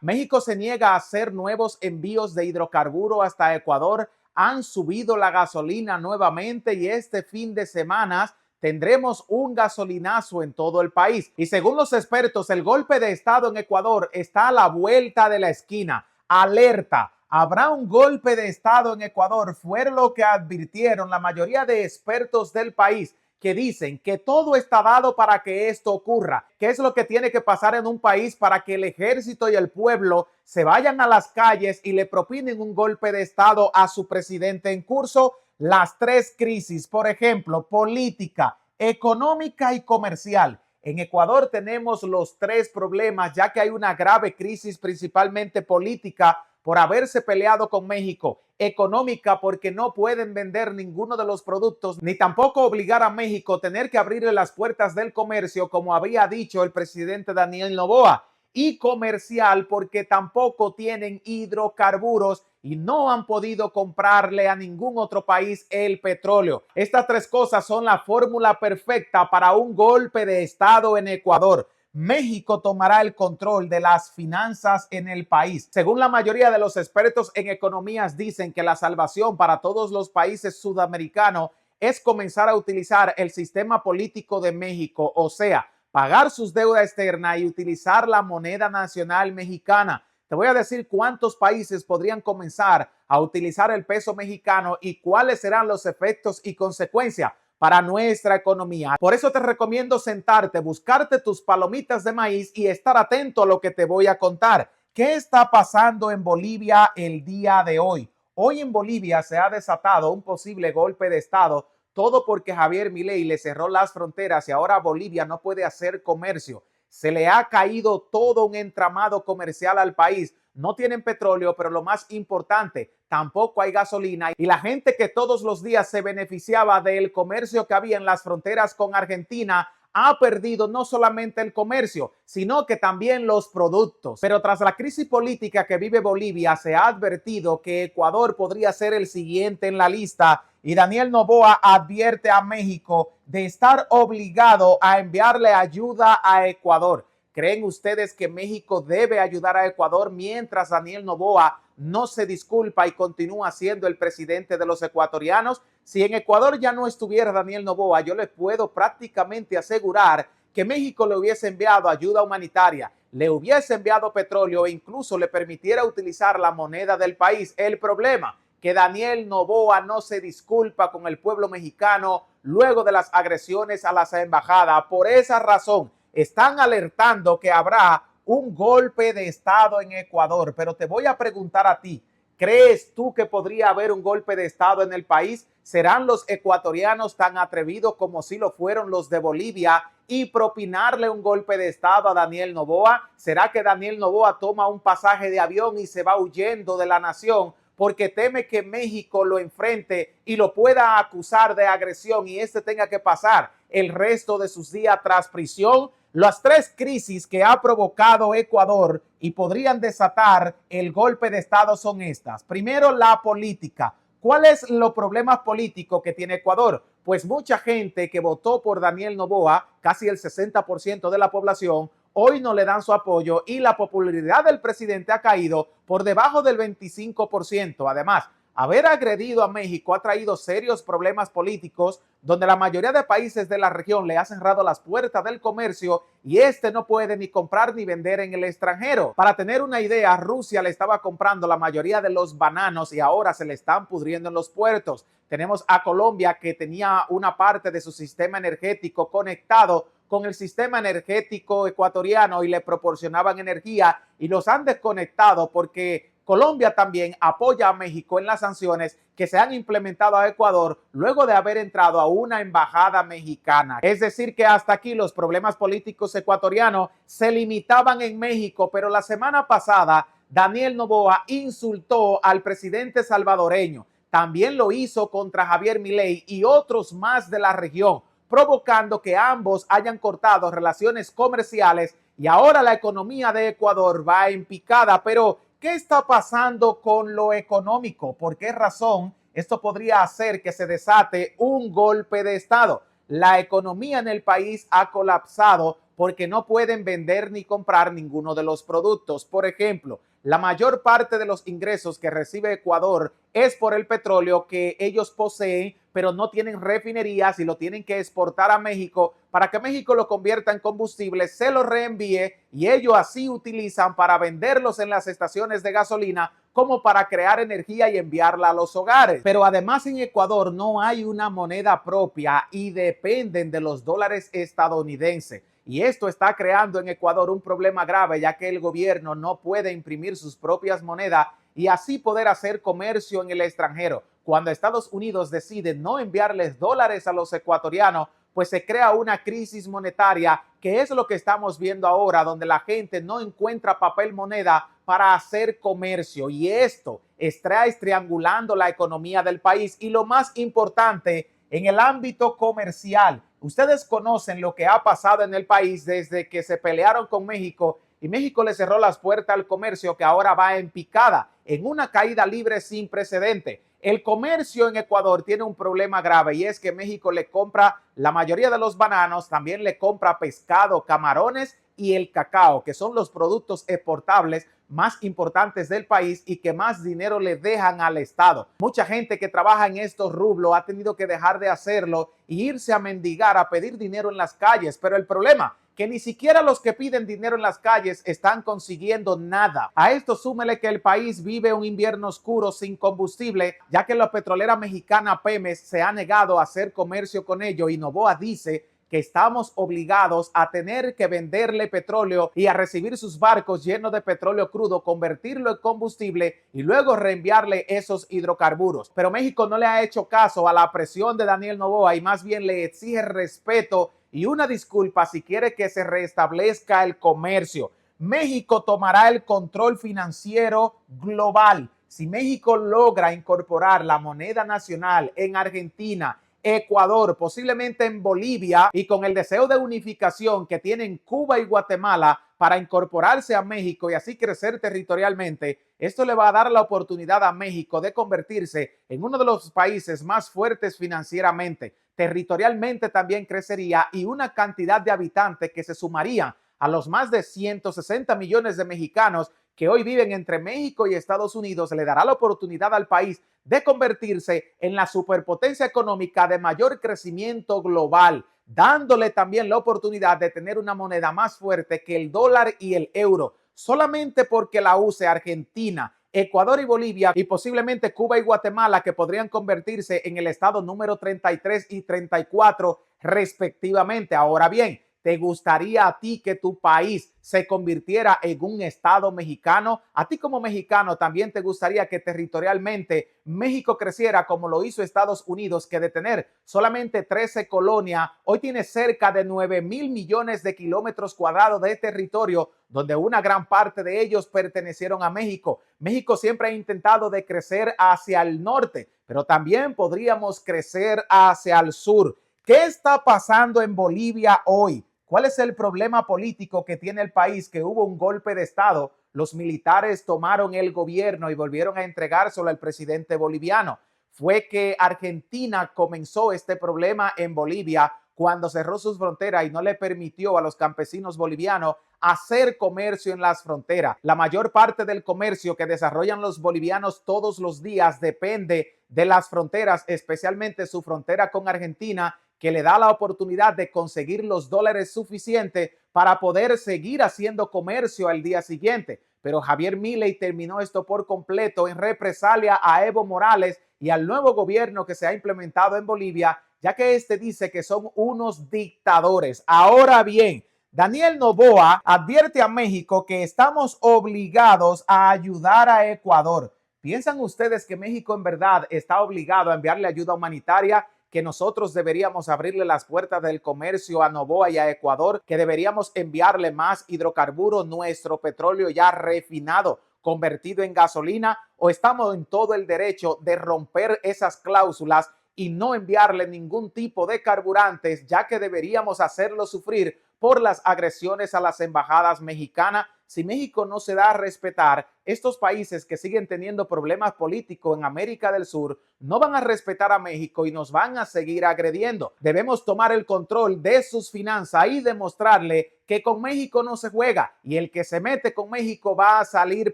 México se niega a hacer nuevos envíos de hidrocarburo hasta Ecuador. Han subido la gasolina nuevamente y este fin de semana tendremos un gasolinazo en todo el país. Y según los expertos, el golpe de estado en Ecuador está a la vuelta de la esquina. Alerta. Habrá un golpe de estado en Ecuador. Fue lo que advirtieron la mayoría de expertos del país, que dicen que todo está dado para que esto ocurra. ¿Qué es lo que tiene que pasar en un país para que el ejército y el pueblo se vayan a las calles y le propinen un golpe de estado a su presidente en curso? Las tres crisis, por ejemplo, política, económica y comercial. En Ecuador tenemos los tres problemas, ya que hay una grave crisis, principalmente política, por haberse peleado con México, económica porque no pueden vender ninguno de los productos, ni tampoco obligar a México a tener que abrirle las puertas del comercio, como había dicho el presidente Daniel Noboa, y comercial porque tampoco tienen hidrocarburos y no han podido comprarle a ningún otro país el petróleo. Estas tres cosas son la fórmula perfecta para un golpe de estado en Ecuador. México tomará el control de las finanzas en el país. Según la mayoría de los expertos en economías, dicen que la salvación para todos los países sudamericanos es comenzar a utilizar el sistema político de México, o sea, pagar sus deudas externas y utilizar la moneda nacional mexicana. Te voy a decir cuántos países podrían comenzar a utilizar el peso mexicano y cuáles serán los efectos y consecuencias para nuestra economía. Por eso te recomiendo sentarte, buscarte tus palomitas de maíz y estar atento a lo que te voy a contar. ¿Qué está pasando en Bolivia el día de hoy? Hoy en Bolivia se ha desatado un posible golpe de estado, todo porque Javier Milei le cerró las fronteras y ahora Bolivia no puede hacer comercio. Se le ha caído todo un entramado comercial al país. No tienen petróleo, pero lo más importante, tampoco hay gasolina. Y la gente que todos los días se beneficiaba del comercio que había en las fronteras con Argentina ha perdido no solamente el comercio, sino que también los productos. Pero tras la crisis política que vive Bolivia, se ha advertido que Ecuador podría ser el siguiente en la lista y Daniel Noboa advierte a México de estar obligado a enviarle ayuda a Ecuador. ¿Creen ustedes que México debe ayudar a Ecuador mientras Daniel Noboa no se disculpa y continúa siendo el presidente de los ecuatorianos? Si en Ecuador ya no estuviera Daniel Noboa, yo les puedo prácticamente asegurar que México le hubiese enviado ayuda humanitaria, le hubiese enviado petróleo e incluso le permitiera utilizar la moneda del país. El problema que Daniel Noboa no se disculpa con el pueblo mexicano luego de las agresiones a las embajadas. Por esa razón, están alertando que habrá un golpe de estado en Ecuador. Pero te voy a preguntar a ti, ¿crees tú que podría haber un golpe de estado en el país? ¿Serán los ecuatorianos tan atrevidos como si lo fueron los de Bolivia y propinarle un golpe de estado a Daniel Noboa? ¿Será que Daniel Noboa toma un pasaje de avión y se va huyendo de la nación porque teme que México lo enfrente y lo pueda acusar de agresión y tenga que pasar el resto de sus días tras prisión? Las tres crisis que ha provocado Ecuador y podrían desatar el golpe de estado son estas. Primero, la política. ¿Cuáles son los problemas políticos que tiene Ecuador? Pues mucha gente que votó por Daniel Noboa, casi el 60% de la población, hoy no le dan su apoyo y la popularidad del presidente ha caído por debajo del 25%. Además, haber agredido a México ha traído serios problemas políticos donde la mayoría de países de la región le ha cerrado las puertas del comercio y no puede ni comprar ni vender en el extranjero. Para tener una idea, Rusia le estaba comprando la mayoría de los bananos y ahora se le están pudriendo en los puertos. Tenemos a Colombia, que tenía una parte de su sistema energético conectado con el sistema energético ecuatoriano y le proporcionaban energía y los han desconectado porque Colombia también apoya a México en las sanciones que se han implementado a Ecuador luego de haber entrado a una embajada mexicana. Es decir, que hasta aquí los problemas políticos ecuatorianos se limitaban en México, pero la semana pasada Daniel Noboa insultó al presidente salvadoreño. También lo hizo contra Javier Milei y otros más de la región, provocando que ambos hayan cortado relaciones comerciales y ahora la economía de Ecuador va en picada. Pero ¿qué está pasando con lo económico? ¿Por qué razón esto podría hacer que se desate un golpe de estado? La economía en el país ha colapsado porque no pueden vender ni comprar ninguno de los productos. Por ejemplo, la mayor parte de los ingresos que recibe Ecuador es por el petróleo que ellos poseen, pero no tienen refinerías y lo tienen que exportar a México para que México lo convierta en combustible, se lo reenvíe y ellos así utilizan para venderlos en las estaciones de gasolina como para crear energía y enviarla a los hogares. Pero además en Ecuador no hay una moneda propia y dependen de los dólares estadounidenses. Y esto está creando en Ecuador un problema grave, ya que el gobierno no puede imprimir sus propias monedas y así poder hacer comercio en el extranjero. Cuando Estados Unidos decide no enviarles dólares a los ecuatorianos, pues se crea una crisis monetaria, que es lo que estamos viendo ahora, donde la gente no encuentra papel moneda para hacer comercio. Y esto está estrangulando la economía del país. Y lo más importante, en el ámbito comercial, ustedes conocen lo que ha pasado en el país desde que se pelearon con México y México le cerró las puertas al comercio, que ahora va en picada, en una caída libre sin precedente. El comercio en Ecuador tiene un problema grave y es que México le compra la mayoría de los bananos, también le compra pescado, camarones y el cacao, que son los productos exportables más importantes del país y que más dinero le dejan al Estado. Mucha gente que trabaja en estos rubros ha tenido que dejar de hacerlo e irse a mendigar, a pedir dinero en las calles, pero el problema que ni siquiera los que piden dinero en las calles están consiguiendo nada. A esto súmele que el país vive un invierno oscuro sin combustible, ya que la petrolera mexicana Pemex se ha negado a hacer comercio con ello y Noboa dice que estamos obligados a tener que venderle petróleo y a recibir sus barcos llenos de petróleo crudo, convertirlo en combustible y luego reenviarle esos hidrocarburos. Pero México no le ha hecho caso a la presión de Daniel Noboa y más bien le exige respeto y una disculpa si quiere que se restablezca el comercio. México tomará el control financiero global. Si México logra incorporar la moneda nacional en Argentina, Ecuador, posiblemente en Bolivia, y con el deseo de unificación que tienen Cuba y Guatemala para incorporarse a México y así crecer territorialmente, esto le va a dar la oportunidad a México de convertirse en uno de los países más fuertes financieramente. Territorialmente también crecería y una cantidad de habitantes que se sumarían a los más de 160 millones de mexicanos que hoy viven entre México y Estados Unidos, le dará la oportunidad al país de convertirse en la superpotencia económica de mayor crecimiento global, dándole también la oportunidad de tener una moneda más fuerte que el dólar y el euro, solamente porque la use Argentina, Ecuador y Bolivia y posiblemente Cuba y Guatemala, que podrían convertirse en el estado número 33 y 34 respectivamente. Ahora bien, ¿te gustaría a ti que tu país se convirtiera en un estado mexicano? A ti como mexicano también te gustaría que territorialmente México creciera como lo hizo Estados Unidos, que de tener solamente 13 colonias, hoy tiene cerca de 9,000 millones de kilómetros cuadrados de territorio, donde una gran parte de ellos pertenecieron a México. México siempre ha intentado de crecer hacia el norte, pero también podríamos crecer hacia el sur. ¿Qué está pasando en Bolivia hoy? ¿Cuál es el problema político que tiene el país? Que hubo un golpe de Estado, los militares tomaron el gobierno y volvieron a entregárselo al presidente boliviano. Fue que Argentina comenzó este problema en Bolivia cuando cerró sus fronteras y no le permitió a los campesinos bolivianos hacer comercio en las fronteras. La mayor parte del comercio que desarrollan los bolivianos todos los días depende de las fronteras, especialmente su frontera con Argentina, que le da la oportunidad de conseguir los dólares suficientes para poder seguir haciendo comercio al día siguiente. Pero Javier Milei terminó esto por completo en represalia a Evo Morales y al nuevo gobierno que se ha implementado en Bolivia, ya que este dice que son unos dictadores. Ahora bien, Daniel Noboa advierte a México que estamos obligados a ayudar a Ecuador. ¿Piensan ustedes que México en verdad está obligado a enviarle ayuda humanitaria? Que nosotros deberíamos abrirle las puertas del comercio a Noboa y a Ecuador, que deberíamos enviarle más hidrocarburos, nuestro petróleo ya refinado, convertido en gasolina, o estamos en todo el derecho de romper esas cláusulas y no enviarle ningún tipo de carburantes, ya que deberíamos hacerlo sufrir por las agresiones a las embajadas mexicanas? si México no se da a respetar, estos países que siguen teniendo problemas políticos en América del Sur no van a respetar a México y nos van a seguir agrediendo. Debemos tomar el control de sus finanzas y demostrarle que con México no se juega y el que se mete con México va a salir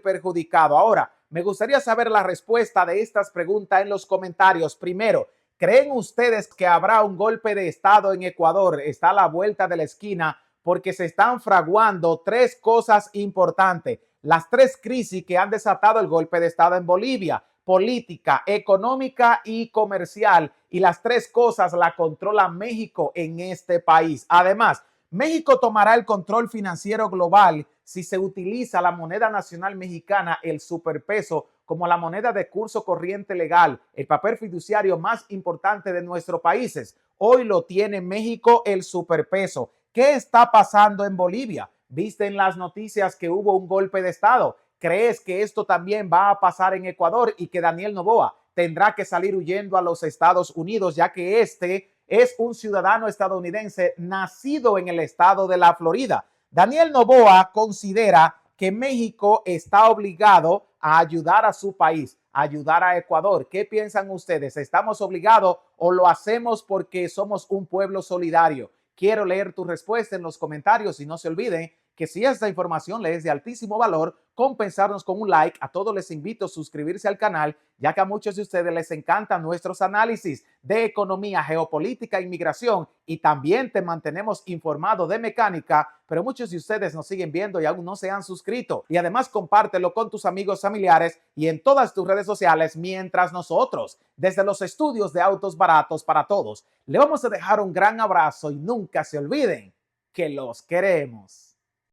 perjudicado. Ahora, me gustaría saber la respuesta de estas preguntas en los comentarios. Primero, ¿creen ustedes que habrá un golpe de estado en Ecuador? Está a la vuelta de la esquina porque se están fraguando tres cosas importantes. Las tres crisis que han desatado el golpe de estado en Bolivia: política, económica y comercial. Y las tres cosas la controla México en este país. Además, México tomará el control financiero global si se utiliza la moneda nacional mexicana, el superpeso, como la moneda de curso corriente legal, el papel fiduciario más importante de nuestros países. Hoy lo tiene México, el superpeso. ¿Qué está pasando en Bolivia? ¿Viste en las noticias que hubo un golpe de estado? ¿Crees que esto también va a pasar en Ecuador y que Daniel Noboa tendrá que salir huyendo a los Estados Unidos, ya que este es un ciudadano estadounidense nacido en el estado de la Florida? Daniel Noboa considera que México está obligado a ayudar a su país, a ayudar a Ecuador. ¿Qué piensan ustedes? ¿Estamos obligados o lo hacemos porque somos un pueblo solidario? Quiero leer tu respuesta en los comentarios y no se olviden que si esta información les es de altísimo valor, compensarnos con un like. A todos les invito a suscribirse al canal, ya que a muchos de ustedes les encantan nuestros análisis de economía, geopolítica, inmigración, y también te mantenemos informado de mecánica, pero muchos de ustedes nos siguen viendo y aún no se han suscrito. Y además compártelo con tus amigos, familiares y en todas tus redes sociales, mientras nosotros, desde los estudios de Autos Baratos para Todos, le vamos a dejar un gran abrazo y nunca se olviden que los queremos.